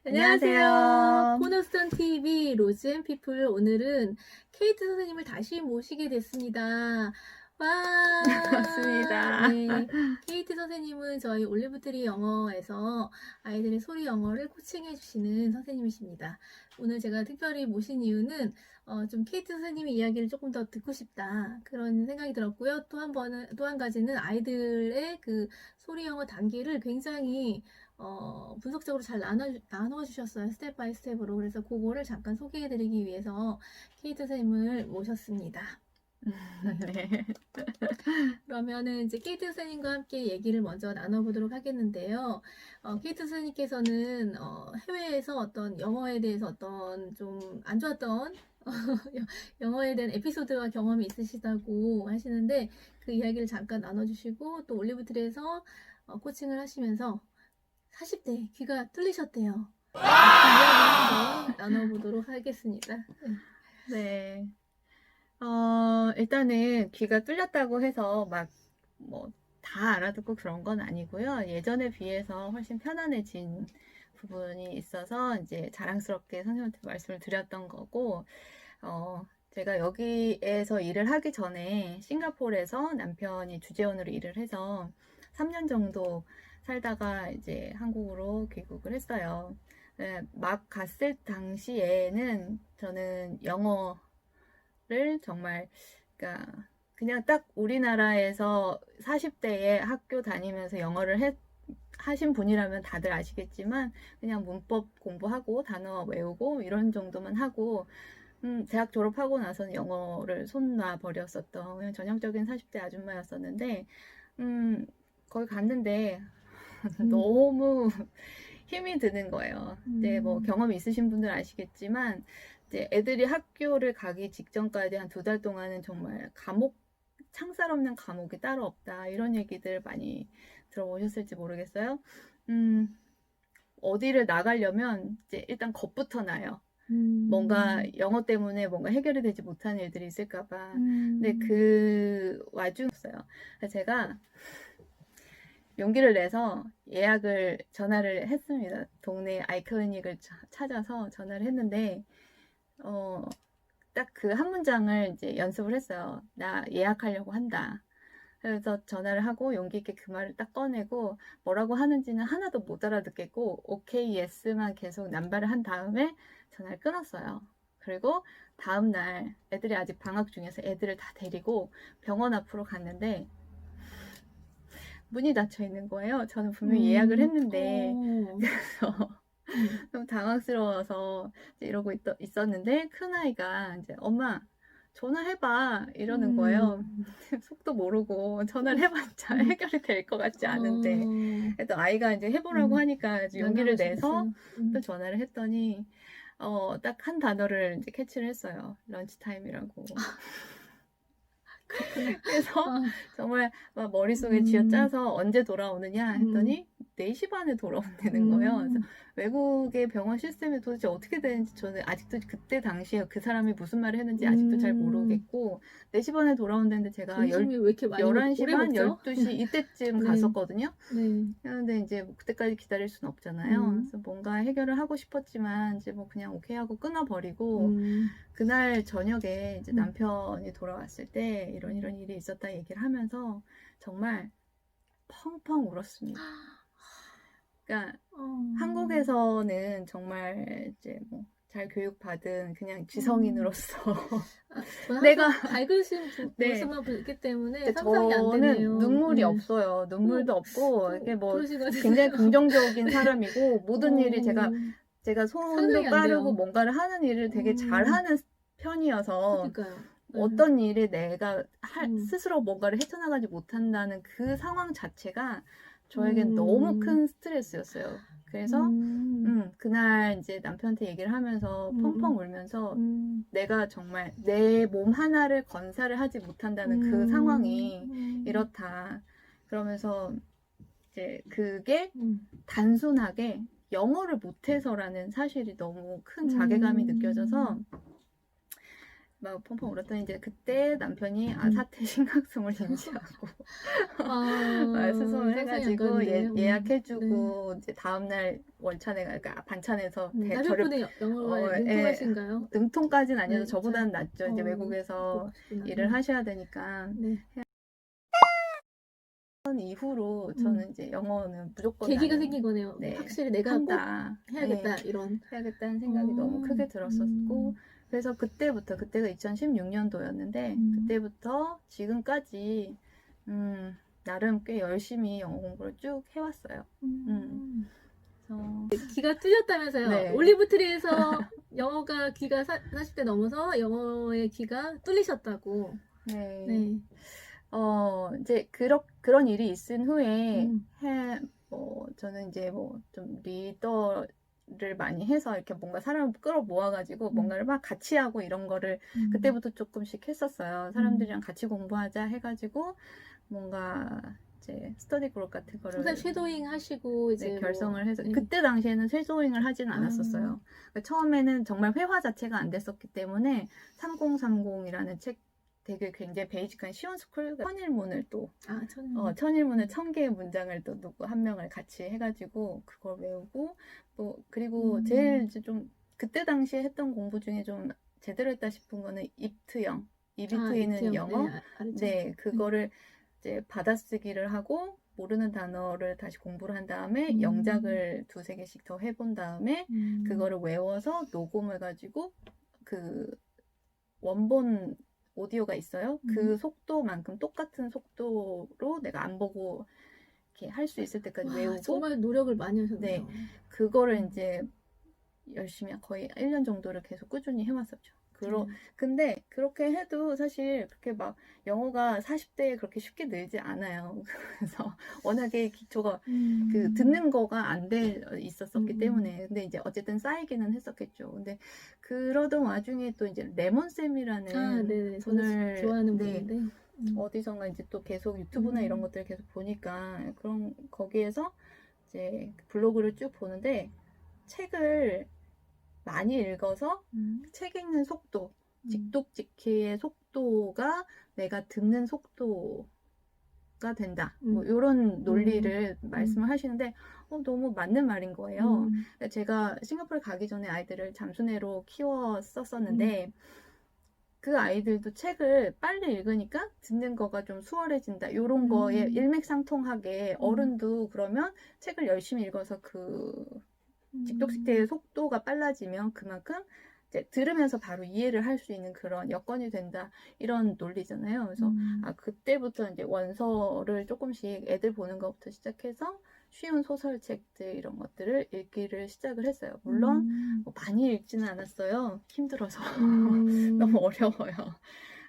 안녕하세요. 안녕하세요. 코너스톤 TV 로즈앤피플 오늘은 케이트 선생님을 다시 모시게 됐습니다. 와, 반갑습니다. 네. 케이트 선생님은 저희 올리브트리 영어에서 아이들의 소리 영어를 코칭해 주시는 선생님이십니다. 오늘 제가 특별히 모신 이유는 좀 케이트 선생님의 이야기를 조금 더 듣고 싶다. 그런 생각이 들었고요. 또 한 가지는 아이들의 그 소리 영어 단계를 굉장히 분석적으로 잘 나눠주셨어요. 스텝 바이 스텝으로. 그래서 그거를 잠깐 소개해드리기 위해서 케이트 선생님을 모셨습니다. 네. 그러면은 이제 케이트 선생님과 함께 얘기를 먼저 나눠보도록 하겠는데요. 케이트 선생님께서는 해외에서 어떤 영어에 대해서 어떤 좀 안 좋았던 영어에 대한 에피소드와 경험이 있으시다고 하시는데 그 이야기를 잠깐 나눠주시고 또 올리브트리에서 코칭을 하시면서 40대 귀가 뚫리셨대요. 그 이야기 한번 나눠보도록 하겠습니다. 네. 일단은 귀가 뚫렸다고 해서 다 알아듣고 그런 건 아니고요. 예전에 비해서 훨씬 편안해진 부분이 있어서 이제 자랑스럽게 선생님한테 말씀을 드렸던 거고, 제가 여기에서 일을 하기 전에 싱가포르에서 남편이 주재원으로 일을 해서 3년 정도 살다가 이제 한국으로 귀국을 했어요. 네, 막 갔을 당시에는 저는 영어를 정말, 그러니까 그냥 딱 우리나라에서 40대에 학교 다니면서 영어를 하신 분이라면 다들 아시겠지만 그냥 문법 공부하고 단어 외우고 이런 정도만 하고 대학 졸업하고 나서는 영어를 손 놔 버렸었던 그냥 전형적인 40대 아줌마였었는데 거기 갔는데 너무 힘이 드는 거예요. 이제 뭐 경험이 있으신 분들 아시겠지만 이제 애들이 학교를 가기 직전까지 한 2달 동안은 정말 창살 없는 감옥이 따로 없다. 이런 얘기들 많이 들어보셨을지 모르겠어요. 어디를 나가려면 이제 일단 겁부터 나요. 뭔가 영어 때문에 뭔가 해결이 되지 못한 일들이 있을까봐. 근데 그 와중이었어요. 제가 용기를 내서 전화를 했습니다. 동네 아이클리닉을 찾아서 전화를 했는데, 딱 그 한 문장을 이제 연습을 했어요. 나 예약하려고 한다. 그래서 전화를 하고 용기 있게 그 말을 딱 꺼내고 뭐라고 하는지는 하나도 못 알아듣겠고 오케이, 예스만 계속 남발을 한 다음에 전화를 끊었어요. 그리고 다음날 애들이 아직 방학 중에서 애들을 다 데리고 병원 앞으로 갔는데 문이 닫혀 있는 거예요. 저는 분명히 예약을 했는데 그래서 좀 당황스러워서 이러고 있었는데 큰아이가 이제 엄마 전화해봐 이러는 거예요. 속도 모르고 전화를 해봤자 해결이 될 것 같지 않은데 그래도 아이가 이제 해보라고 하니까 용기를 내서 또 전화를 했더니 딱 한 단어를 이제 캐치를 했어요. 런치타임이라고. 그래서 정말 막 머릿속에 쥐어짜서 언제 돌아오느냐 했더니 4시 반에 돌아온다는 거예요. 그래서 외국의 병원 시스템이 도대체 어떻게 되는지 저는 아직도 그때 당시에 그 사람이 무슨 말을 했는지 아직도 잘 모르겠고 4시 반에 돌아온다는데 제가 점심이 왜 이렇게 많이 11시 오래 반, 먹죠? 12시 이때쯤 네. 갔었거든요. 네. 그런데 이제 뭐 그때까지 기다릴 순 없잖아요. 그래서 뭔가 해결을 하고 싶었지만 이제 뭐 그냥 오케이 하고 끊어버리고 그날 저녁에 이제 남편이 돌아왔을 때 이런 일이 있었다 얘기를 하면서 정말 펑펑 울었습니다. 그러니까 한국에서는 정말 이제 뭐 잘 교육받은 그냥 지성인으로서 내가 밝으신 네. 모습만 보기 때문에 근데 상상이 안 되네요. 저는 눈물이 없어요. 눈물도 없고 이게 뭐 그러시거든요. 굉장히 긍정적인 사람이고 모든 일이 제가 손도 상상이 안 빠르고 돼요. 뭔가를 하는 일을 되게 잘하는 편이어서 그러니까요. 어떤 일에 내가 스스로 뭔가를 헤쳐나가지 못한다는 그 상황 자체가 저에겐 너무 큰 스트레스였어요. 그래서 그날 이제 남편한테 얘기를 하면서 펑펑 울면서 내가 정말 내 몸 하나를 건사를 하지 못한다는 그 상황이 이렇다. 그러면서 이제 그게 단순하게 영어를 못해서라는 사실이 너무 큰 자괴감이 느껴져서 막 펑펑 울었더니 이제 그때 남편이 사태 심각성을 인지하고 수소문 해가지고 예약해주고 이제 다음날 월차내 그러니까 반찬에서 남편분의 영어가 능통하신가요? 능통까지는 아니어도 네, 저보다는 낫죠. 이제 외국에서 일을 하셔야 되니까. 네. 이후로 저는 이제 영어는 무조건 계기가 생긴 거네요. 네, 확실히 내가 한다. 해야겠다 이런 해야겠다는 생각이 너무 크게 들었었고 그래서 그때가 2016년도였는데 그때부터 지금까지 나름 꽤 열심히 영어 공부를 쭉 해왔어요. 귀가 뚫렸다면서요? 네. 올리브트리에서 영어가 귀가 40대 넘어서 영어의 귀가 뚫리셨다고. 네. 네. 이제 그런 일이 있은 후에 저는 이제 좀 리더를 많이 해서 이렇게 뭔가 사람을 끌어모아가지고 뭔가를 막 같이 하고 이런 거를 그때부터 조금씩 했었어요. 사람들이랑 같이 공부하자 해가지고 뭔가 이제 스터디 그룹 같은 거를 항상 쉐도잉 하시고 이제 결성을 해서 그때 당시에는 쉐도잉을 하지는 않았었어요. 그러니까 처음에는 정말 회화 자체가 안 됐었기 때문에 3030이라는 책 되게 굉장히 베이직한 쉬운 스쿨 천일문을 또 천일문을 1000개의 문장을 또 누구 한 명을 같이 해가지고 그걸 외우고 또 그리고 제일 이제 좀 그때 당시에 했던 공부 중에 좀 제대로 했다 싶은 거는 입트형 이비트인은 영어 네 그거를 이제 받아쓰기를 하고 모르는 단어를 다시 공부를 한 다음에 영작을 2-3개씩 더 해본 다음에 그거를 외워서 녹음을 가지고 그 원본 오디오가 있어요. 그 속도만큼 똑같은 속도로 내가 안 보고 이렇게 할 수 있을 때까지 외우고 정말 노력을 많이 하셨네요. 네, 그거를 이제 열심히 거의 1년 정도를 계속 꾸준히 해왔었죠. 근데 그렇게 해도 사실 그렇게 막 영어가 40대에 그렇게 쉽게 늘지 않아요. 그래서 워낙에 기초가 그 듣는 거가 안 돼 있었기 때문에 근데 이제 어쨌든 쌓이기는 했었겠죠. 근데 그러던 와중에 또 이제 레몬쌤이라는 분을 좋아하는 분인데 어디선가 이제 또 계속 유튜브나 이런 것들을 계속 보니까 거기에서 이제 블로그를 쭉 보는데 책을 많이 읽어서 책 읽는 속도, 직독직해의 속도가 내가 듣는 속도가 된다. 뭐 이런 논리를 말씀을 하시는데 너무 맞는 말인 거예요. 제가 싱가포르 가기 전에 아이들을 잠수내로 키웠었는데 그 아이들도 책을 빨리 읽으니까 듣는 거가 좀 수월해진다. 이런 거에 일맥상통하게 어른도 그러면 책을 열심히 읽어서 그 직독직해의 속도가 빨라지면 그만큼 이제 들으면서 바로 이해를 할 수 있는 그런 여건이 된다. 이런 논리잖아요. 그래서 그때부터 이제 원서를 조금씩 애들 보는 것부터 시작해서 쉬운 소설책들 이런 것들을 읽기를 시작을 했어요. 물론 많이 읽지는 않았어요. 힘들어서 너무 어려워요.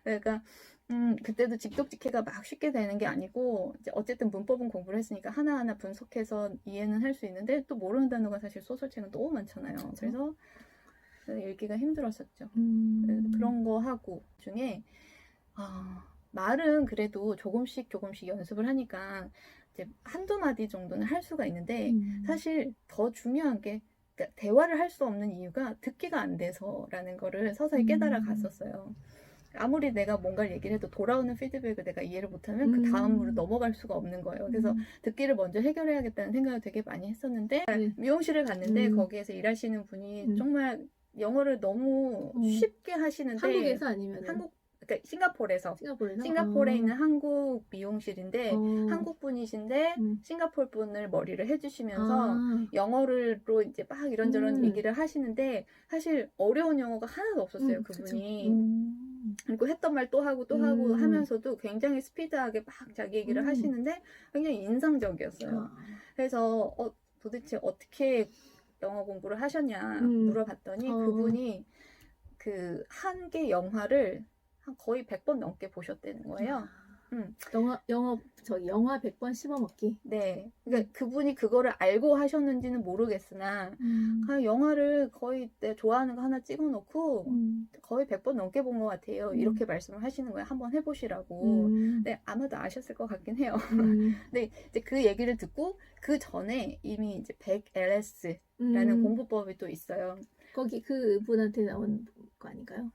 그러니까 그때도 직독직해가 막 쉽게 되는 게 아니고 이제 어쨌든 문법은 공부를 했으니까 하나하나 분석해서 이해는 할 수 있는데 또 모르는 단어가 사실 소설책은 너무 많잖아요. 그래서 읽기가 힘들었었죠. 그런 거 하고 중에 말은 그래도 조금씩 연습을 하니까 이제 한두 마디 정도는 할 수가 있는데 사실 더 중요한 게 그러니까 대화를 할 수 없는 이유가 듣기가 안 돼서라는 거를 서서히 깨달아 갔었어요. 아무리 내가 뭔가를 얘기를 해도 돌아오는 피드백을 내가 이해를 못하면 그 다음으로 넘어갈 수가 없는 거예요. 그래서 듣기를 먼저 해결해야겠다는 생각을 되게 많이 했었는데 미용실을 갔는데 거기에서 일하시는 분이 정말 영어를 너무 쉽게 하시는데 한국에서 아니면 그러니까 싱가포르에 있는 한국 미용실인데 한국 분이신데 싱가포르 분을 머리를 해주시면서 영어로 이제 막 이런저런 얘기를 하시는데 사실 어려운 영어가 하나도 없었어요. 그분이. 그리고 했던 말 또 하고 하면서도 굉장히 스피드하게 막 자기 얘기를 하시는데 굉장히 인상적이었어요. 그래서 도대체 어떻게 영어 공부를 하셨냐 물어봤더니 그분이 그 한개 영화를 거의 100번 넘게 보셨다는 거예요. 영화 100번 씹어먹기. 네. 그러니까 그분이 그거를 알고 하셨는지는 모르겠으나 영화를 거의 내 좋아하는 거 하나 찍어놓고 거의 100번 넘게 본 것 같아요. 이렇게 말씀을 하시는 거예요. 한번 해보시라고. 네, 아마도 아셨을 것 같긴 해요. 근데 이제 그 얘기를 듣고 그 전에 이미 이제 100LS라는 공부법이 또 있어요. 거기 그 분한테 나온 거 아닌가요?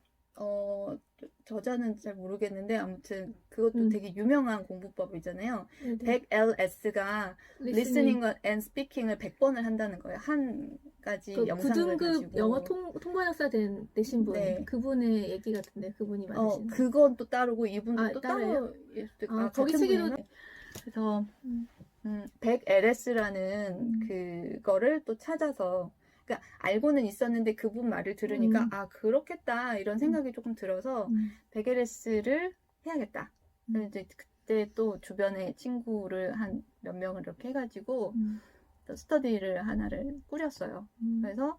저자는 잘 모르겠는데 아무튼 그것도 되게 유명한 공부법이잖아요. 네네. 100LS가 리스닝. listening and speaking을 100번을 한다는 거예요. 한 가지 그 영상을 9등급 가지고. 영어 통번역사 되신 분, 네. 그분의 얘기 같은데, 그분이 만드신. 그건 또 따르고 이분도 아, 또 따로예요? 따로 거기 같은 책에도. 분인가? 그래서 음. 100LS라는 그거를 또 찾아서, 그러니까 알고는 있었는데 그분 말을 들으니까 아 그렇겠다 이런 생각이 조금 들어서 100LS를 해야겠다. 그래서 이제 그때 또 주변에 친구를 한 몇 명을 이렇게 해가지고 또 스터디를 하나를 꾸렸어요. 그래서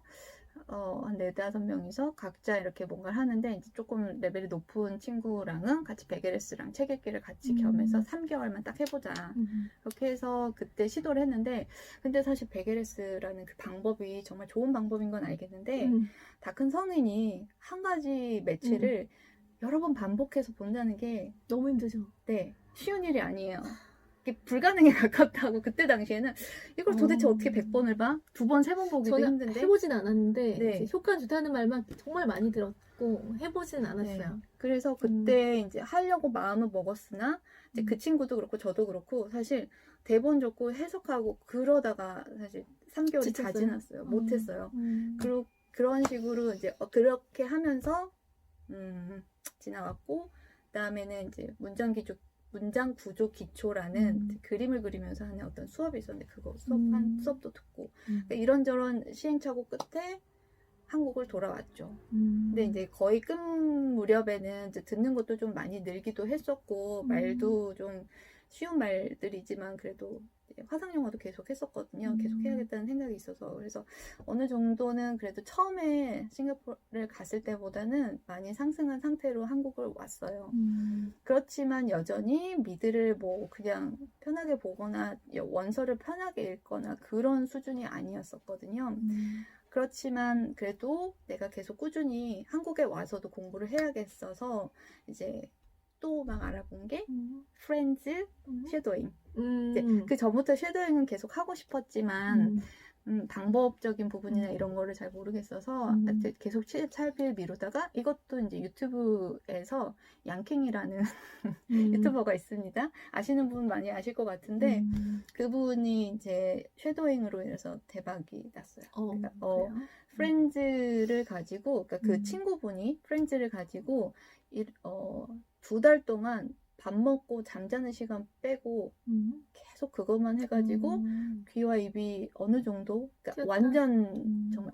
한 4~5명이서 각자 이렇게 뭔가를 하는데 이제 조금 레벨이 높은 친구랑은 같이 베게레스랑 책 읽기를 같이 겸해서 3개월만 딱 해보자. 그렇게 해서 그때 시도를 했는데 근데 사실 베게레스라는 그 방법이 정말 좋은 방법인 건 알겠는데 다 큰 성인이 한 가지 매체를 여러 번 반복해서 본다는 게 너무 힘들죠. 네, 쉬운 일이 아니에요. 이게 불가능에 가깝다고 그때 당시에는 이걸 도대체 어떻게 100번을 봐? 2번, 3번 보기도 저는 힘든데 해보진 않았는데 네. 이제 효과 좋다는 말만 정말 많이 들었고 해보진 않았어요. 네. 그래서 그때 이제 하려고 마음은 먹었으나 이제 그 친구도 그렇고 저도 그렇고 사실 대본 적고 해석하고 그러다가 사실 3개월이 다 지쳤어요? 지났어요. 못했어요. 그리고 그런 식으로 이제 그렇게 하면서 지나갔고 그다음에는 이제 문장 구조 기초라는 그림을 그리면서 하는 어떤 수업이 있었는데 그거 수업도 듣고 그러니까 이런저런 시행착오 끝에 한국을 돌아왔죠. 근데 이제 거의 끝 무렵에는 이제 듣는 것도 좀 많이 늘기도 했었고 말도 좀 쉬운 말들이지만 그래도 화상 영어도 계속 했었거든요. 계속 해야겠다는 생각이 있어서 그래서 어느 정도는 그래도 처음에 싱가포르를 갔을 때보다는 많이 상승한 상태로 한국을 왔어요. 그렇지만 여전히 미드를 뭐 그냥 편하게 보거나 원서를 편하게 읽거나 그런 수준이 아니었었거든요. 그렇지만 그래도 내가 계속 꾸준히 한국에 와서도 공부를 해야겠어서 이제 또 막 알아본 게 프렌즈 쉐도잉. 그 전부터 쉐도잉은 계속 하고 싶었지만 방법적인 부분이나 이런 거를 잘 모르겠어서 계속 차일피일 미루다가 이것도 이제 유튜브에서 양킹이라는 유튜버가 있습니다. 아시는 분 많이 아실 것 같은데 그분이 이제 쉐도잉으로 인해서 대박이 났어요. 그러니까 프렌즈를 가지고 그러니까 그 친구분이 프렌즈를 가지고 2달 동안 밥 먹고 잠자는 시간 빼고 계속 그것만 해가지고 귀와 입이 어느 정도 그러니까 완전 정말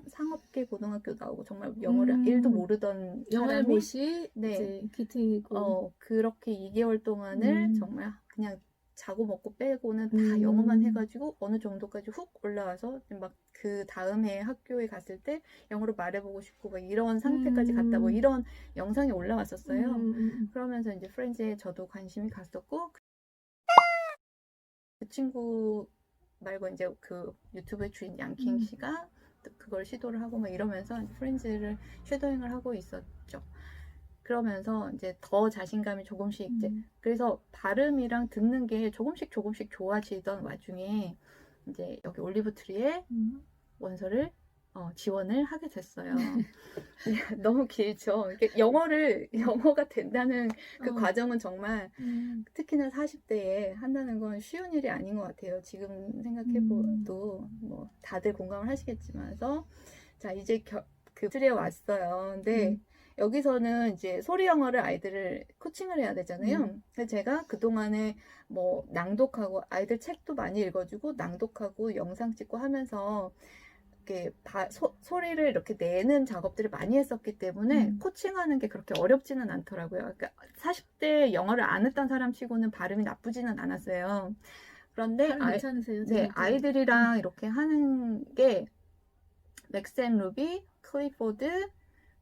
상업계 고등학교 나오고 정말 영어를 1도 모르던 영어를 사람이 못이 네. 이제 기특이고 그렇게 2개월 동안을 정말 그냥 자고 먹고 빼고는 다 영어만 해가지고 어느 정도까지 훅 올라와서 막 그 다음에 학교에 갔을 때 영어로 말해보고 싶고 막 이런 상태까지 갔다 뭐 이런 영상이 올라왔었어요. 그러면서 이제 프렌즈에 저도 관심이 갔었고 그 친구 말고 이제 그 유튜브의 주인 양킹 씨가 그걸 시도를 하고 막 이러면서 프렌즈를 쉐도잉을 하고 있었죠. 그러면서 이제 더 자신감이 조금씩 이제 그래서 발음이랑 듣는 게 조금씩 좋아지던 와중에 이제 여기 올리브트리에 원서를 지원을 하게 됐어요. 너무 길죠. 이게 영어가 된다는 그 과정은 정말 특히나 40대에 한다는 건 쉬운 일이 아닌 것 같아요. 지금 생각해봐도 뭐 다들 공감을 하시겠지만 그래서 자 이제 그 트리에 왔어요. 근데 여기서는 이제 소리 영어를 아이들을 코칭을 해야 되잖아요. 근데 제가 그동안에 뭐 낭독하고 아이들 책도 많이 읽어주고 낭독하고 영상 찍고 하면서 이렇게 소리를 이렇게 내는 작업들을 많이 했었기 때문에 코칭하는 게 그렇게 어렵지는 않더라고요. 그러니까 40대 영어를 안 했던 사람 치고는 발음이 나쁘지는 않았어요. 그런데 괜찮으세요? 네, 아이들이랑 이렇게 하는 게 맥센 루비, 클리포드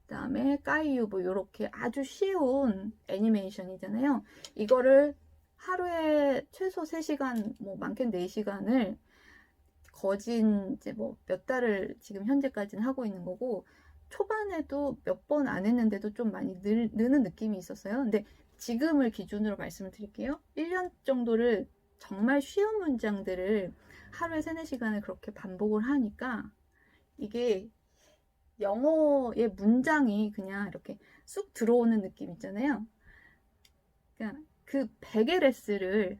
그다음에 까이유 뭐 이렇게 아주 쉬운 애니메이션이잖아요. 이거를 하루에 최소 3시간, 뭐 많게는 4시간을 거진 이제 뭐 몇 달을 지금 현재까지는 하고 있는 거고 초반에도 몇 번 안 했는데도 좀 많이 느는 느낌이 있었어요. 근데 지금을 기준으로 말씀을 드릴게요. 1년 정도를 정말 쉬운 문장들을 하루에 3~4시간을 그렇게 반복을 하니까 이게 영어의 문장이 그냥 이렇게 쑥 들어오는 느낌 있잖아요. 그러니까 그 베게레스를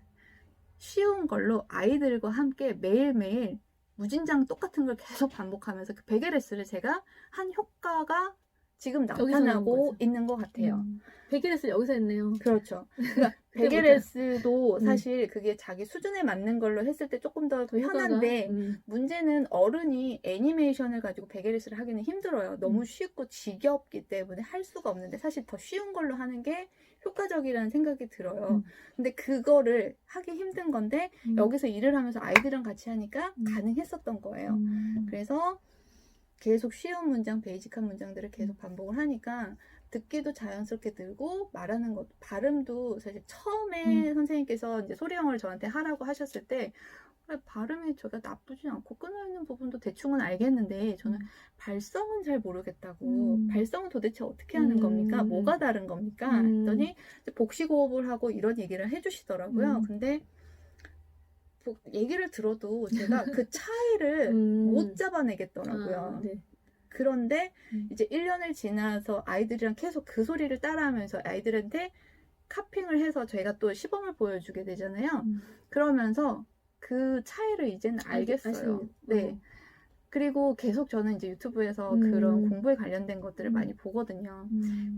쉬운 걸로 아이들과 함께 매일매일 무진장 똑같은 걸 계속 반복하면서 그 베게레스를 제가 한 효과가 지금 여기서 나온 나타나고 거죠. 있는 것 같아요. 베개레스 여기서 했네요. 그렇죠. 그러니까 그게 베게레스도 음. 사실 그게 자기 수준에 맞는 걸로 했을 때 조금 더 더 효과가, 편한데 문제는 어른이 애니메이션을 가지고 베게레스를 하기는 힘들어요. 너무 쉽고 지겹기 때문에 할 수가 없는데 사실 더 쉬운 걸로 하는 게 효과적이라는 생각이 들어요. 근데 그거를 하기 힘든 건데 여기서 일을 하면서 아이들이랑 같이 하니까 가능했었던 거예요. 그래서 계속 쉬운 문장, 베이직한 문장들을 계속 반복을 하니까 듣기도 자연스럽게 들고 말하는 것, 발음도 사실 처음에 선생님께서 이제 소리 영어를 저한테 하라고 하셨을 때 발음이 제가 나쁘지 않고 끊어있는 부분도 대충은 알겠는데 저는 발성은 잘 모르겠다고. 발성은 도대체 어떻게 하는 겁니까? 뭐가 다른 겁니까? 했더니 복식호흡을 하고 이런 얘기를 해주시더라고요. 근데 얘기를 들어도 제가 그 차이를 못 잡아내겠더라고요. 네. 그런데 이제 1년을 지나서 아이들이랑 계속 그 소리를 따라하면서 아이들한테 카핑을 해서 저희가 또 시범을 보여주게 되잖아요. 그러면서 그 차이를 이제는 알겠어요. 네. 그리고 계속 저는 이제 유튜브에서 그런 공부에 관련된 것들을 많이 보거든요.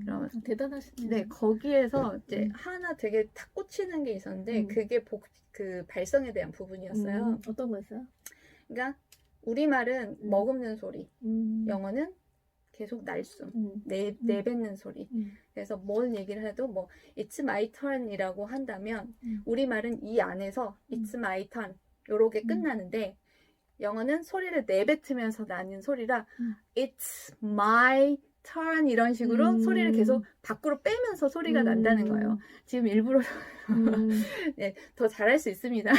그럼 대단하시네요. 네, 거기에서 이제 하나 되게 탁 꽂히는 게 있었는데 그게 그 발성에 대한 부분이었어요. 어떤 거였어요? 그러니까 우리말은 머금는 소리, 영어는 계속 날숨, 내뱉는 소리. 그래서 뭘 얘기를 해도 뭐 It's my turn이라고 한다면 우리말은 이 안에서 It's my turn 요렇게 끝나는데 영어는 소리를 내뱉으면서 나는 소리라 It's my turn 이런 식으로 소리를 계속 밖으로 빼면서 소리가 난다는 거예요. 지금 일부러 네, 더 잘할 수 있습니다.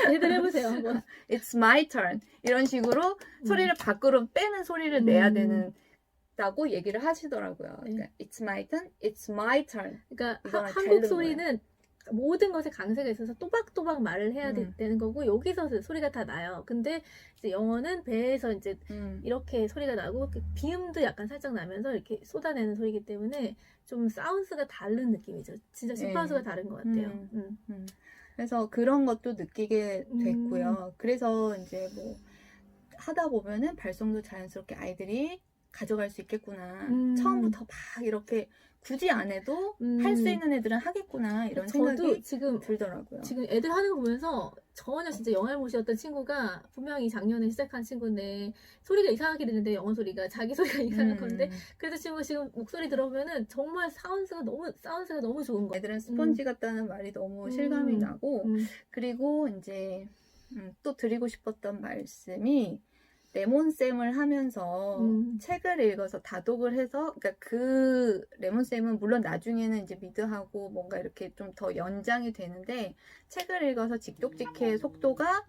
제대로 해보세요. 한번. It's my turn 이런 식으로 소리를 밖으로 빼는 소리를 내야 된다고 얘기를 하시더라고요. 그러니까 It's my turn, It's my turn. 그러니까 이거랑 한국 다른 소리는 모든 것에 강세가 있어서 또박또박 말을 해야 되는 거고 여기서 소리가 다 나요. 근데 이제 영어는 배에서 이제 이렇게 소리가 나고 비음도 약간 살짝 나면서 이렇게 쏟아내는 소리이기 때문에 좀 사운스가 다른 느낌이죠. 진짜 주파수가 다른 것 같아요. 그래서 그런 것도 느끼게 됐고요. 그래서 이제 뭐 하다 보면은 발성도 자연스럽게 아이들이 가져갈 수 있겠구나. 처음부터 막 이렇게 굳이 안 해도 할 수 있는 애들은 하겠구나 이런 생각이 지금 들더라고요. 지금 애들 하는 거 보면서 전혀 진짜 영화를 보셨던 친구가 분명히 작년에 시작한 친구인데 소리가 이상하게 들리는데 영어 소리가 자기 소리가 이상한 건데 그래도 친구가 지금 목소리 들어보면은 정말 사운스가 너무 좋은 거예요. 애들은 스펀지 같다는 말이 너무 실감이 나고 그리고 이제 또 드리고 싶었던 말씀이 레몬쌤을 하면서 책을 읽어서 다독을 해서, 그러니까 그 레몬쌤은 물론 나중에는 이제 미드하고 뭔가 이렇게 좀 더 연장이 되는데, 책을 읽어서 직독직해 속도가,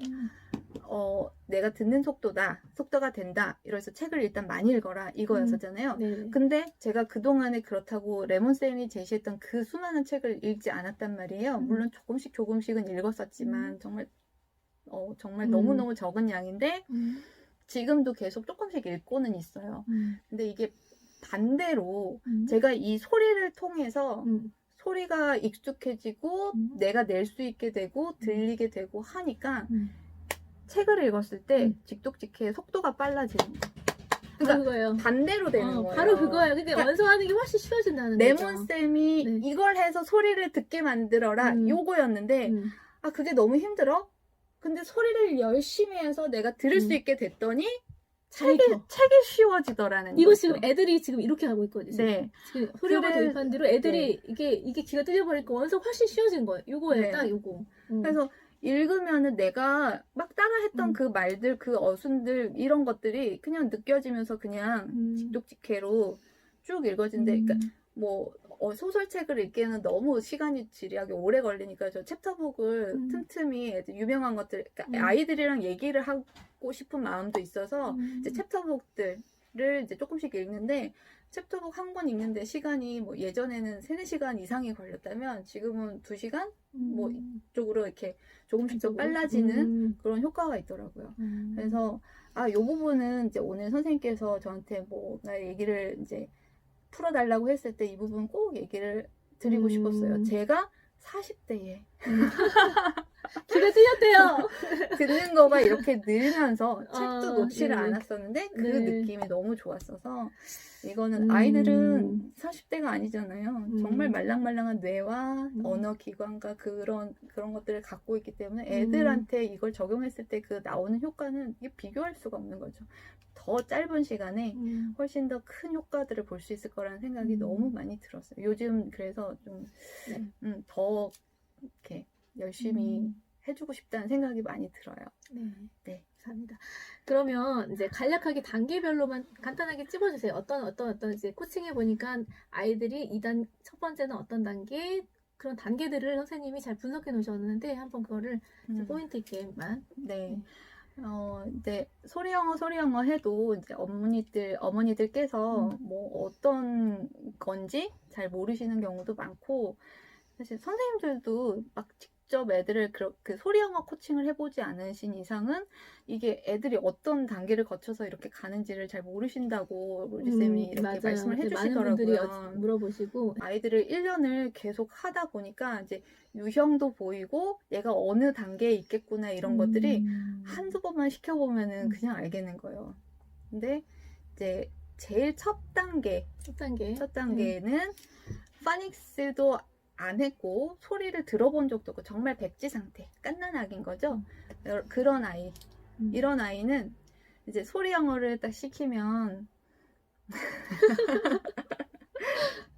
내가 듣는 속도가 된다. 이래서 책을 일단 많이 읽어라. 이거였었잖아요. 근데 제가 그동안에 그렇다고 레몬쌤이 제시했던 그 수많은 책을 읽지 않았단 말이에요. 물론 조금씩은 읽었었지만, 정말 너무너무 적은 양인데, 지금도 계속 조금씩 읽고는 있어요. 근데 이게 반대로 제가 이 소리를 통해서 소리가 익숙해지고 내가 낼 수 있게 되고 들리게 되고 하니까 책을 읽었을 때 직독직해 속도가 빨라지는 거예요. 그러니까 그거예요. 반대로 되는 거예요. 바로 그거예요. 그러니까 완성하는 게 훨씬 쉬워진다는 거죠. 레몬쌤이 이걸 해서 소리를 듣게 만들어라 요거였는데 그게 너무 힘들어? 근데 소리를 열심히 해서 내가 들을 수 있게 됐더니 책이 쉬워지더라는 이거 거죠. 지금 애들이 지금 이렇게 하고 있거든요. 네. 지금 소리가 도입한 뒤로 애들이 이게 귀가 뚫려버리니까 완성 훨씬 쉬워진 거예요. 요거예요. 딱 요거. 그래서 읽으면은 내가 막 따라했던 그 말들, 그 어순들 이런 것들이 그냥 느껴지면서 그냥 직독직해로 쭉 읽어진대. 그러니까 뭐 소설책을 읽기에는 너무 시간이 지리하게 오래 걸리니까 저 챕터북을 틈틈이 유명한 것들, 그러니까 아이들이랑 얘기를 하고 싶은 마음도 있어서 이제 챕터북들을 이제 조금씩 읽는데 챕터북 한 권 읽는데 시간이 뭐 예전에는 3-4시간 이상이 걸렸다면 지금은 2시간? 뭐 이쪽으로 이렇게 조금씩 더 빨라지는 그런 효과가 있더라고요. 그래서 요 부분은 이제 오늘 선생님께서 저한테 뭔가 얘기를 이제 풀어달라고 했을 때 이 부분 꼭 얘기를 드리고 싶었어요. 제가 40대에 귀가 뚫렸대요. 듣는 거가 이렇게 늘면서 책도 놓지를 네. 않았었는데 그 네. 느낌이 너무 좋았어서 이거는 아이들은 음. 40대가 아니잖아요. 정말 말랑말랑한 뇌와 언어 기관과 그런 것들을 갖고 있기 때문에 애들한테 이걸 적용했을 때 그 나오는 효과는 이게 비교할 수가 없는 거죠. 더 짧은 시간에 훨씬 더 큰 효과들을 볼 수 있을 거라는 생각이 너무 많이 들었어요. 요즘 그래서 좀 더 이렇게 열심히 해주고 싶다는 생각이 많이 들어요. 네. 감사합니다. 그러면 이제 간략하게 단계별로만 간단하게 찝어주세요. 어떤 이제 코칭해 보니까 아이들이 2단, 첫 번째는 어떤 단계, 그런 단계들을 선생님이 잘 분석해 놓으셨는데 한번 그거를 포인트 있게만. 네. 이제 소리 영어 해도 이제 어머니들께서 뭐 어떤 건지 잘 모르시는 경우도 많고, 사실 선생님들도 막 직접 애들을 그 소리 영어 코칭을 해보지 않으신 이상은 이게 애들이 어떤 단계를 거쳐서 이렇게 가는지를 잘 모르신다고 로지쌤이 이렇게 맞아요. 말씀을 해주시더라고요. 많은 분들이 물어보시고 아이들을 1년을 계속 하다 보니까 이제 유형도 보이고 얘가 어느 단계에 있겠구나 이런 것들이 한두 번만 시켜보면은 그냥 알겠는 거예요. 근데 이제 제일 첫 단계는 파닉스도 안 했고 소리를 들어본 적도 없고 정말 백지 상태, 갓난아기인 거죠. 그런 아이, 이런 아이는 이제 소리 영어를 딱 시키면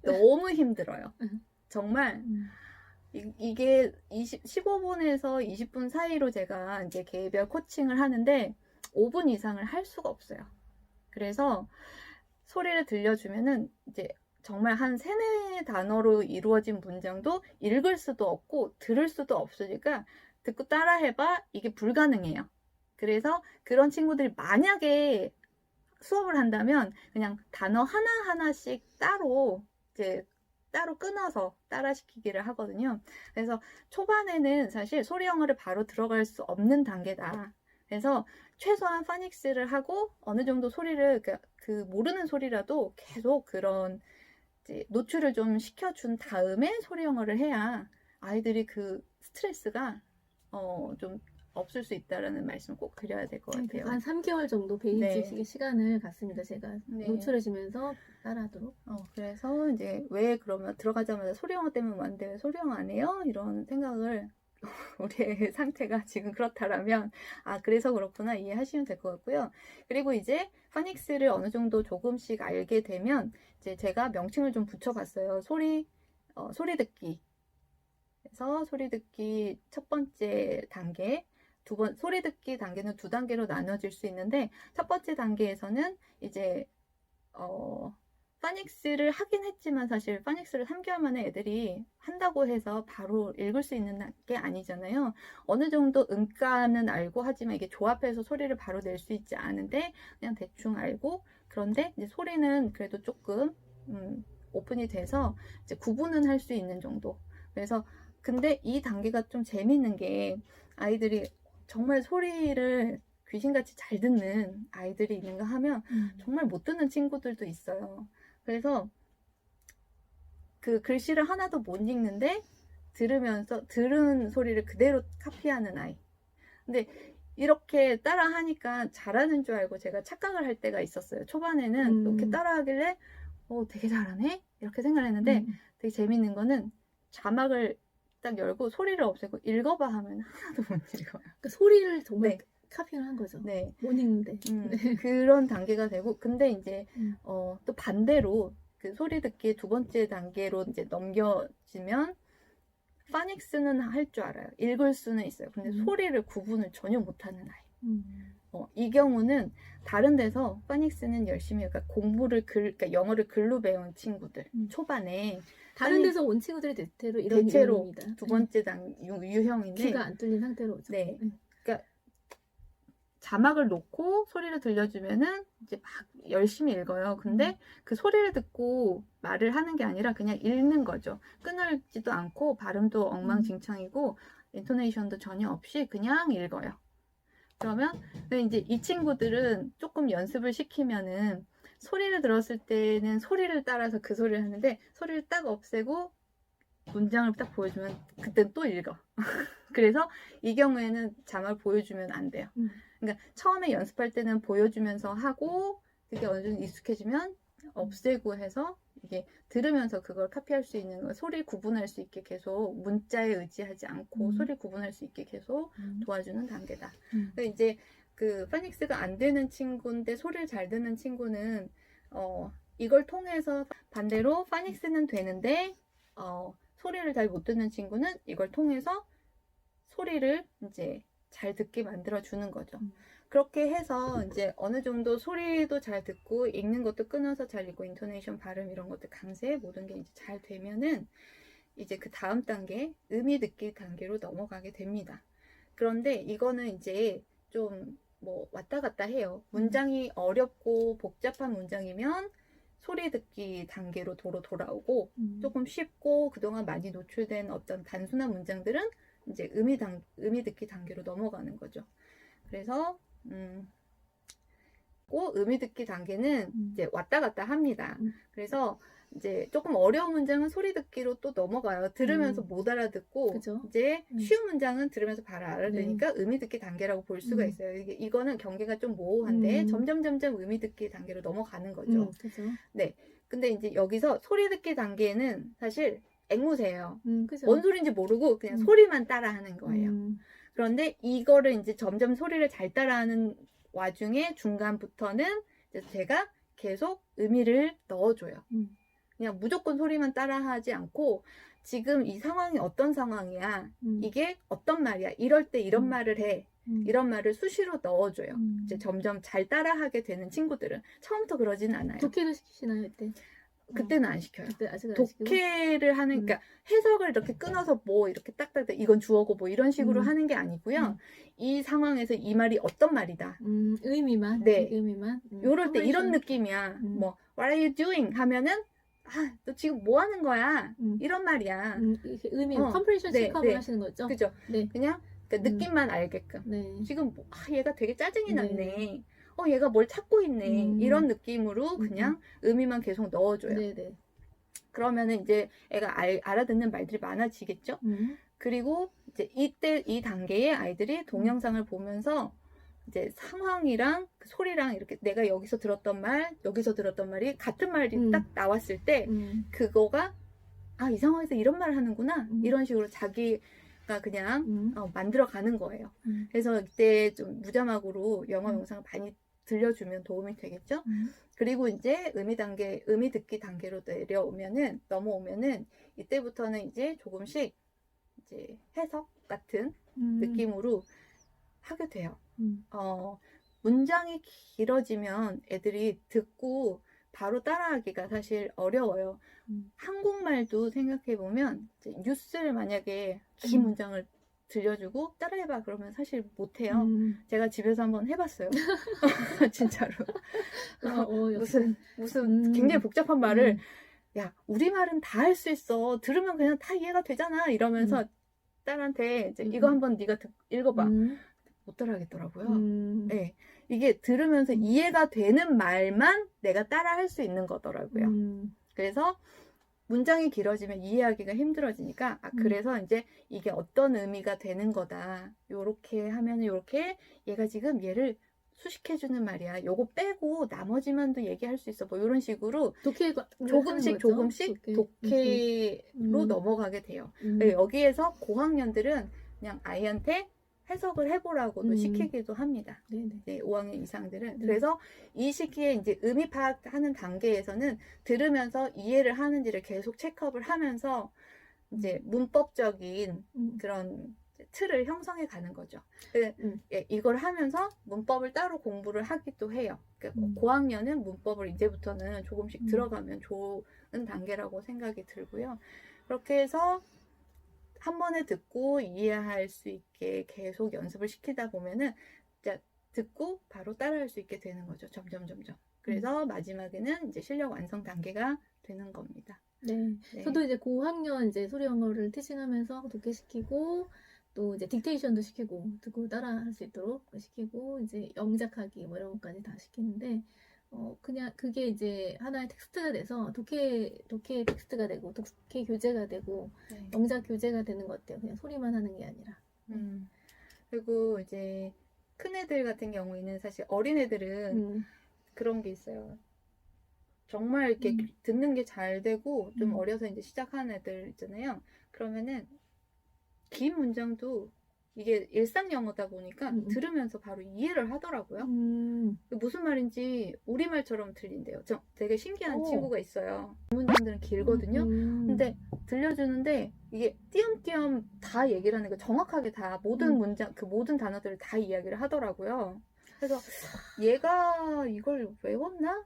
너무 힘들어요. 정말 이게 15분에서 20분 사이로 제가 이제 개별 코칭을 하는데 5분 이상을 할 수가 없어요. 그래서 소리를 들려주면은 이제 정말 한 3-4단어로 이루어진 문장도 읽을 수도 없고 들을 수도 없으니까 듣고 따라해봐 이게 불가능해요. 그래서 그런 친구들이 만약에 수업을 한다면 그냥 단어 하나하나씩 따로 끊어서 따라시키기를 하거든요. 그래서 초반에는 사실 소리 영어를 바로 들어갈 수 없는 단계다. 그래서 최소한 파닉스를 하고 어느 정도 소리를 그 모르는 소리라도 계속 그런 이제 노출을 좀 시켜준 다음에 소리 영어를 해야 아이들이 그 스트레스가 좀 없을 수 있다라는 말씀을 꼭 드려야 될 것 같아요. 한 3개월 정도 베이직의 시간을 갖습니다. 제가 노출해주면서 따라하도록. 그래서 이제 왜 그러면 들어가자마자 소리 영어 때문에 왔는데 왜 소리 영어 안 해요? 이런 생각을 우리의 상태가 지금 그렇다라면 그래서 그렇구나 이해하시면 될 것 같고요. 그리고 이제 파닉스를 어느 정도 조금씩 알게 되면 이제 제가 명칭을 좀 붙여봤어요. 소리 듣기. 그래서 소리 듣기 첫 번째 단계, 소리 듣기 단계는 2단계로 나눠질 수 있는데 첫 번째 단계에서는 이제 파닉스를 하긴 했지만 사실 파닉스를 3개월 만에 애들이 한다고 해서 바로 읽을 수 있는 게 아니잖아요. 어느 정도 음가는 알고 하지만 이게 조합해서 소리를 바로 낼 수 있지 않은데 그냥 대충 알고, 그런데 이제 소리는 그래도 조금 오픈이 돼서 이제 구분은 할 수 있는 정도. 그래서 근데 이 단계가 좀 재밌는 게 아이들이 정말 소리를 귀신같이 잘 듣는 아이들이 있는가 하면 정말 못 듣는 친구들도 있어요. 그래서 그 글씨를 하나도 못 읽는데 들은 소리를 그대로 카피하는 아이. 근데 이렇게 따라하니까 잘하는 줄 알고 제가 착각을 할 때가 있었어요. 초반에는 이렇게 따라하길래 되게 잘하네? 이렇게 생각을 했는데 되게 재밌는 거는 자막을 딱 열고 소리를 없애고 읽어봐 하면 하나도 못 읽어요. 그러니까 소리를 정말 카피를 한 거죠. 네. 못 읽는데. 그런 단계가 되고, 근데 이제 또 반대로 그 소리 듣기 2번째 단계로 이제 넘겨지면 파닉스는 할 줄 알아요. 읽을 수는 있어요. 근데 소리를 구분을 전혀 못하는 아이. 이 경우는 다른 데서 파닉스는 열심히 그러니까 그러니까 영어를 글로 배운 친구들 초반에 다른 데서 온 친구들이 대체로 이런 유형입니다. 2번째 유형인데 귀가 안 뚫린 상태로 오죠. 네. 그러니까 자막을 놓고 소리를 들려주면은 이제 막 열심히 읽어요. 근데 그 소리를 듣고 말을 하는 게 아니라 그냥 읽는 거죠. 끊을지도 않고 발음도 엉망진창이고 인토네이션도 전혀 없이 그냥 읽어요. 그러면 근데 이제 이 친구들은 조금 연습을 시키면은 소리를 들었을 때는 소리를 따라서 그 소리를 하는데 소리를 딱 없애고 문장을 딱 보여주면 그땐 또 읽어. 그래서 이 경우에는 자막을 보여주면 안 돼요. 그러니까 처음에 연습할 때는 보여주면서 하고 그게 어느 정도 익숙해지면 없애고 해서 이게 들으면서 그걸 카피할 수 있는 거, 소리 구분할 수 있게 계속 문자에 의지하지 않고 소리 구분할 수 있게 계속 도와주는 단계다. 근데 이제 그 파닉스가 안 되는 친구인데 소리를 잘 듣는 친구는 이걸 통해서 반대로 파닉스는 되는데 소리를 잘 못 듣는 친구는 이걸 통해서 소리를 이제 잘 듣게 만들어 주는 거죠. 그렇게 해서 이제 어느 정도 소리도 잘 듣고 읽는 것도 끊어서 잘 읽고 인토네이션, 발음 이런 것들 강세 모든 게 이제 잘 되면은 이제 그 다음 단계 의미 듣기 단계로 넘어가게 됩니다. 그런데 이거는 이제 좀 뭐 왔다 갔다 해요. 문장이 어렵고 복잡한 문장이면 소리 듣기 단계로 도로 돌아오고 조금 쉽고 그동안 많이 노출된 어떤 단순한 문장들은 이제 의미 듣기 단계로 넘어가는 거죠. 그래서 의미 듣기 단계는 이제 왔다 갔다 합니다. 그래서 이제 조금 어려운 문장은 소리 듣기로 또 넘어가요. 들으면서 못 알아듣고 그죠? 이제 쉬운 문장은 들으면서 바로 알아듣으니까 의미 듣기 단계라고 볼 수가 있어요. 이거는 경계가 좀 모호한데 점점 의미 듣기 단계로 넘어가는 거죠. 그죠? 네. 근데 이제 여기서 소리 듣기 단계는 사실 앵무새예요. 그죠? 뭔 소리인지 모르고 그냥 소리만 따라하는 거예요. 그런데 이거를 이제 점점 소리를 잘 따라하는 와중에 중간부터는 이제 제가 계속 의미를 넣어줘요. 그냥 무조건 소리만 따라하지 않고 지금 이 상황이 어떤 상황이야? 이게 어떤 말이야? 이럴 때 이런 말을 해. 이런 말을 수시로 넣어줘요. 이제 점점 잘 따라하게 되는 친구들은 처음부터 그러진 않아요. 독해도 시키시나요, 이때? 그때는 안 시켜요. 그때 아직은 안 시키고? 독해를 하는, 그러니까 해석을 이렇게 끊어서 뭐 이렇게 딱딱 이건 주어고 뭐 이런 식으로 하는 게 아니고요. 이 상황에서 이 말이 어떤 말이다. 의미만. 네. 의미만. 요럴 때 이런 느낌이야. 뭐 What are you doing? 하면은 너 지금 뭐 하는 거야? 이런 말이야. 이렇게 의미, 어, 컴프레션 네, 체크업을 네. 하시는 거죠? 그죠? 네. 그냥 느낌만 알게끔. 네. 지금 얘가 되게 짜증이 네. 났네. 얘가 뭘 찾고 있네. 이런 느낌으로 그냥 의미만 계속 넣어줘요. 네네. 그러면은 이제 애가 알아듣는 말들이 많아지겠죠? 그리고 이제 이때 이 단계에 아이들이 동영상을 보면서 이제 상황이랑 그 소리랑 이렇게 내가 여기서 들었던 말, 여기서 들었던 말이 같은 말이 딱 나왔을 때 그거가 이 상황에서 이런 말을 하는구나. 이런 식으로 자기가 그냥 만들어 가는 거예요. 그래서 이때 좀 무자막으로 영어 영상을 많이 들려주면 도움이 되겠죠? 그리고 이제 의미 듣기 단계로 넘어오면은 이때부터는 이제 조금씩 이제 해석 같은 느낌으로 하게 돼요. 문장이 길어지면 애들이 듣고 바로 따라하기가 사실 어려워요. 한국말도 생각해보면 뉴스를 만약에 긴 문장을 들려주고 따라해봐 그러면 사실 못해요. 제가 집에서 한번 해봤어요. 진짜로. 무슨 굉장히 복잡한 말을 야 우리말은 다 할 수 있어. 들으면 그냥 다 이해가 되잖아. 이러면서 딸한테 이제 이거 한번 네가 읽어봐. 못 따라하겠더라고요. 네, 이게 들으면서 이해가 되는 말만 내가 따라할 수 있는 거더라고요. 그래서 문장이 길어지면 이해하기가 힘들어지니까 그래서 이제 이게 어떤 의미가 되는 거다. 요렇게 하면 요렇게 얘가 지금 얘를 수식해주는 말이야. 요거 빼고 나머지만도 얘기할 수 있어. 뭐 이런 식으로 조금씩 독해로 넘어가게 돼요. 여기에서 고학년들은 그냥 아이한테 해석을 해보라고도 시키기도 합니다. 네, 5학년 이상들은. 그래서 이 시기에 이제 의미 파악하는 단계에서는 들으면서 이해를 하는지를 계속 체크업을 하면서 이제 문법적인 그런 틀을 형성해 가는 거죠. 이걸 하면서 문법을 따로 공부를 하기도 해요. 그러니까 고학년은 문법을 이제부터는 조금씩 들어가면 좋은 단계라고 생각이 들고요. 그렇게 해서 한 번에 듣고 이해할 수 있게 계속 연습을 시키다 보면은 듣고 바로 따라할 수 있게 되는 거죠. 점점. 그래서 마지막에는 이제 실력 완성 단계가 되는 겁니다. 네. 저도 이제 고학년 이제 소리 영어를 티칭하면서 독해시키고 또 이제 딕테이션도 시키고 듣고 따라할 수 있도록 시키고 이제 영작하기 뭐 이런 것까지 다 시키는데 그냥 그게 이제 하나의 텍스트가 돼서 독해 텍스트가 되고 독해 교재가 되고 네. 영작 교재가 되는 것 같아요. 그냥 소리만 하는 게 아니라. 그리고 이제 큰 애들 같은 경우에는 사실 어린 애들은 그런 게 있어요. 정말 이렇게 듣는 게 잘 되고 좀 어려서 이제 시작하는 애들 있잖아요. 그러면은 긴 문장도 이게 일상 영어다 보니까 들으면서 바로 이해를 하더라고요. 무슨 말인지 우리말처럼 들린대요. 되게 신기한 친구가 있어요. 문장들은 길거든요. 근데 들려주는데 이게 띄엄띄엄 다 얘기를 하는 거 정확하게 다 모든 문장 그 모든 단어들을 다 이야기를 하더라고요. 그래서 얘가 이걸 외웠나?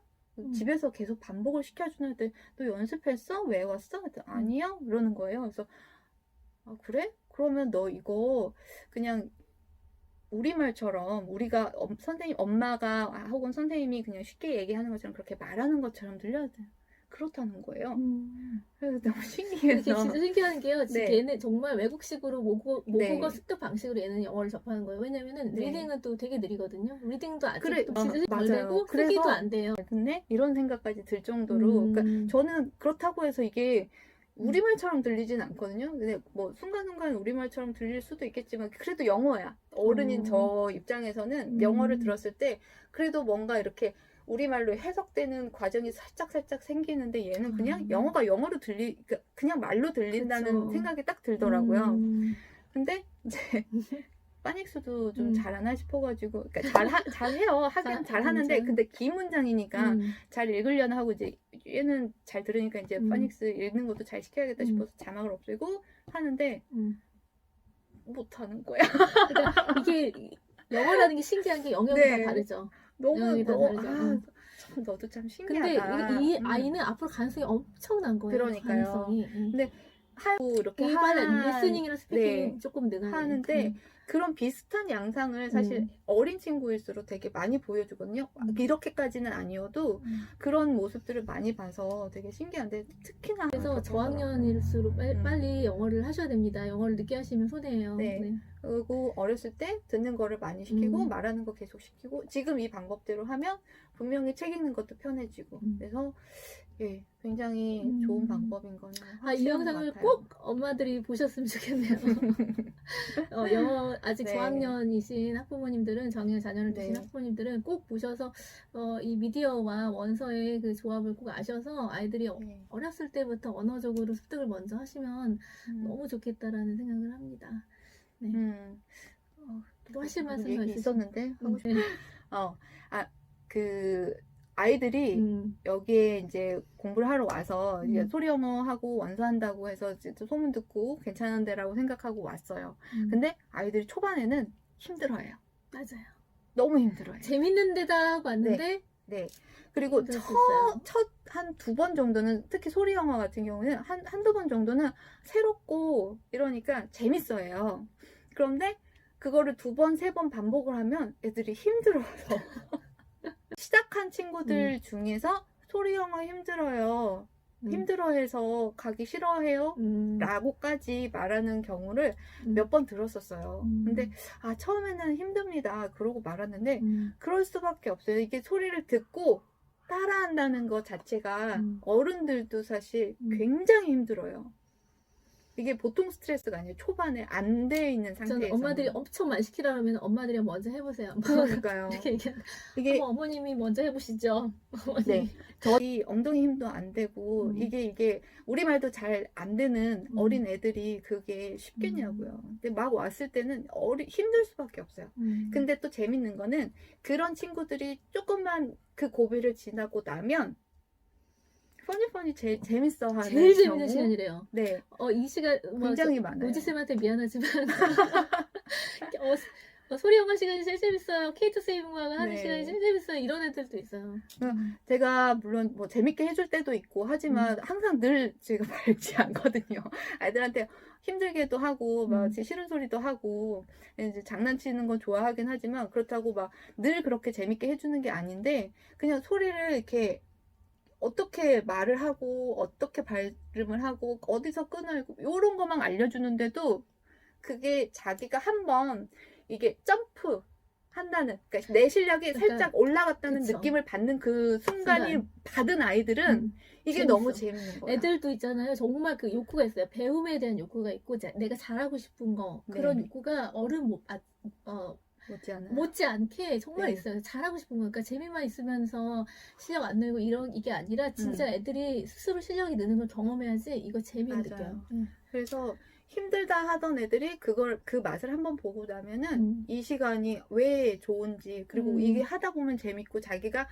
집에서 계속 반복을 시켜주는 애들 너 연습했어? 외웠어? 아니요? 이러는 거예요. 그래서 아 그래? 그러면 너 이거 그냥 우리말처럼 우리가 선생님 엄마가 혹은 선생님이 그냥 쉽게 얘기하는 것처럼 그렇게 말하는 것처럼 들려야 돼. 그렇다는 거예요. 그래서 너무 이게 신기해서. 진짜 신기한 게요. 지금 네. 얘는 정말 외국식으로 모국어 네. 습득 방식으로 얘는 영어를 접하는 거예요. 왜냐면은 네. 리딩은 또 되게 느리거든요. 리딩도 아직 그래, 진짜 덜 맞아요. 되고 그래서 쓰기도 안 돼요. 근데 이런 생각까지 들 정도로 그러니까 저는 그렇다고 해서 이게 우리말처럼 들리진 않거든요. 근데 뭐 순간순간 우리말처럼 들릴 수도 있겠지만 그래도 영어야. 어른인 저 입장에서는 영어를 들었을 때 그래도 뭔가 이렇게 우리말로 해석되는 과정이 살짝 생기는데 얘는 그냥 영어가 영어로 그냥 말로 들린다는 그쵸. 생각이 딱 들더라고요. 근데 이제 파닉스도 좀 잘하나 싶어가지고 그러니까 잘해요. 하긴 잘하는데 근데 긴 문장이니까 잘 읽으려나 하고 이제 얘는 잘 들으니까 이제 파닉스 읽는 것도 잘 시켜야겠다 싶어서 자막을 없애고 하는데 못하는 거야. 그러니까 이게 영어라는 게 신기한 게 영역이 네. 다 다르죠. 너무 영역이 다 다르죠. 참 너도 참 근데 신기하다. 이 아이는 앞으로 가능성이 엄청난 거예요. 그러니까요. 가능성이. 근데 이렇게 일반은 리스닝이랑 스피킹이 조금 느는 하는데 그런 비슷한 양상을 사실 어린 친구일수록 되게 많이 보여주거든요. 이렇게까지는 아니어도 그런 모습들을 많이 봐서 되게 신기한데 특히나 그래서 저학년일수록 빨리 영어를 하셔야 됩니다. 영어를 늦게 하시면 손해예요. 네. 그리고 어렸을 때 듣는 거를 많이 시키고 말하는 거 계속 시키고 지금 이 방법대로 하면 분명히 책 읽는 것도 편해지고 그래서 예, 굉장히 좋은 방법인 거는 이 영상을 꼭 엄마들이 보셨으면 좋겠네요. 영어 아직 네. 저학년이신 학부모님들은 저학년 자녀를 두신 네. 학부모님들은 꼭 보셔서 이 미디어와 원서의 그 조합을 꼭 아셔서 아이들이 어렸을 때부터 언어적으로 습득을 먼저 하시면 너무 좋겠다라는 생각을 합니다. 네. 또 하실 말씀 얘기 있었는데 하고 싶어. 아이들이 여기에 이제 공부를 하러 와서 이제 소리 영어 하고 원서한다고 해서 이제 소문 듣고 괜찮은데라고 생각하고 왔어요. 근데 아이들이 초반에는 힘들어해요. 맞아요. 너무 힘들어해요. 재밌는 데다 하고 왔는데 네. 그리고 첫 한 2번 정도는 특히 소리 영어 같은 경우는 한두 번 정도는 새롭고 이러니까 재밌어요. 그런데 그거를 2번, 3번 반복을 하면 애들이 힘들어서 시작한 친구들 중에서 소리 영어 힘들어요. 힘들어해서 가기 싫어해요. 라고까지 말하는 경우를 몇 번 들었었어요. 근데 처음에는 힘듭니다. 그러고 말았는데 그럴 수밖에 없어요. 이게 소리를 듣고 따라한다는 것 자체가 어른들도 사실 굉장히 힘들어요. 이게 보통 스트레스가 아니에요. 초반에 안 돼 있는 상태에서. 저는 엄마들이 엄청 많이 시키라 그러면 엄마들이 먼저 해보세요. 그러니까요. 이게 어머님이 먼저 해보시죠. 네, 저희 엉덩이 힘도 안 되고 이게 우리말도 잘 안 되는 어린 애들이 그게 쉽겠냐고요. 근데 막 왔을 때는 힘들 수밖에 없어요. 근데 또 재밌는 거는 그런 친구들이 조금만 그 고비를 지나고 나면 퍼니 제일 재밌어 하는 제일 재밌는 시간이래요. 네. 이 시간 굉장히 많아요. 모지쌤한테 미안하지만 소리 영어 시간이 제일 재밌어요. 케이트 세이빙과 하는 시간이 제일 재밌어요. 이런 애들도 있어요. 제가 물론 뭐 재밌게 해줄 때도 있고 하지만 항상 늘 제가 밝지 않거든요. 아이들한테 힘들게도 하고 막 싫은 소리도 하고 이제 장난치는 건 좋아하긴 하지만 그렇다고 막 늘 그렇게 재밌게 해주는 게 아닌데 그냥 소리를 이렇게 어떻게 말을 하고 어떻게 발음을 하고 어디서 끊어야 이런 것만 알려주는데도 그게 자기가 한번 이게 점프 한다는, 그러니까 내 실력이 그러니까, 살짝 올라갔다는 그쵸. 느낌을 받는 그 순간이 순간. 받은 아이들은 이게 재밌어. 너무 재밌는 거야. 애들도 있잖아요. 정말 그 욕구가 있어요. 배움에 대한 욕구가 있고 내가 잘하고 싶은 거 그런 네. 욕구가 어른 못지않아요. 못지않게 정말 네. 있어요. 잘하고 싶은 거. 그러니까 재미만 있으면서 실력 안 늘고 이게 아니라 진짜 애들이 스스로 실력이 느는 걸 경험해야지 이거 재미를 느껴요. 그래서 힘들다 하던 애들이 그 맛을 한번 보고 나면은 이 시간이 왜 좋은지, 그리고 이게 하다 보면 재밌고 자기가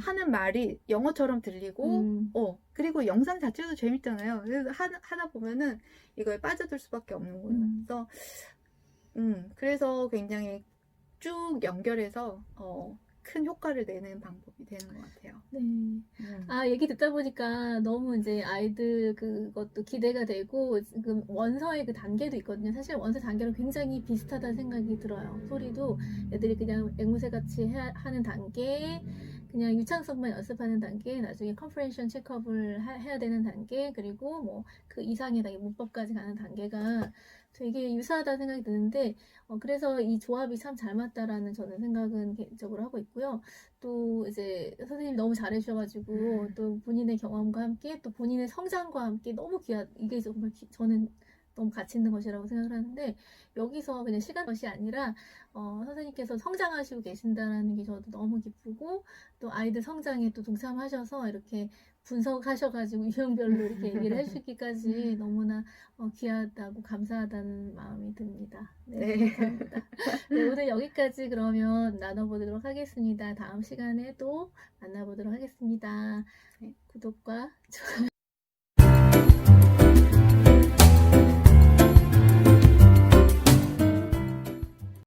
하는 말이 영어처럼 들리고 그리고 영상 자체도 재밌잖아요. 그래서 하다 보면은 이거에 빠져들 수밖에 없는 거예요. 그래서 굉장히 쭉 연결해서 큰 효과를 내는 방법이 되는 것 같아요. 네. 얘기 듣다 보니까 너무 이제 아이들 그것도 기대가 되고, 지금 원서의 그 단계도 있거든요. 사실 원서 단계랑 굉장히 비슷하다는 생각이 들어요. 소리도 애들이 그냥 앵무새 같이 하는 단계, 그냥 유창성만 연습하는 단계, 나중에 컴프레hen션 체크업을 해야 되는 단계, 그리고 뭐 그 이상의 단계, 문법까지 가는 단계가 되게 유사하다는 생각이 드는데, 그래서 이 조합이 참 잘 맞다라는 저는 생각은 개인적으로 하고 있고요. 또 이제 선생님 너무 잘해주셔가지고 또 본인의 경험과 함께 또 본인의 성장과 함께 너무 이게 정말 저는 너무 가치 있는 것이라고 생각을 하는데, 여기서 그냥 시간 것이 아니라 선생님께서 성장하시고 계신다라는 게 저도 너무 기쁘고, 또 아이들 성장에 또 동참하셔서 이렇게 분석하셔가지고 유형별로 이렇게 얘기를 해주기까지 너무나 귀하다고 감사하다는 마음이 듭니다. 네, 감사합니다. 네, 오늘 여기까지 그러면 나눠보도록 하겠습니다. 다음 시간에 또 만나보도록 하겠습니다. 구독과 좋아요.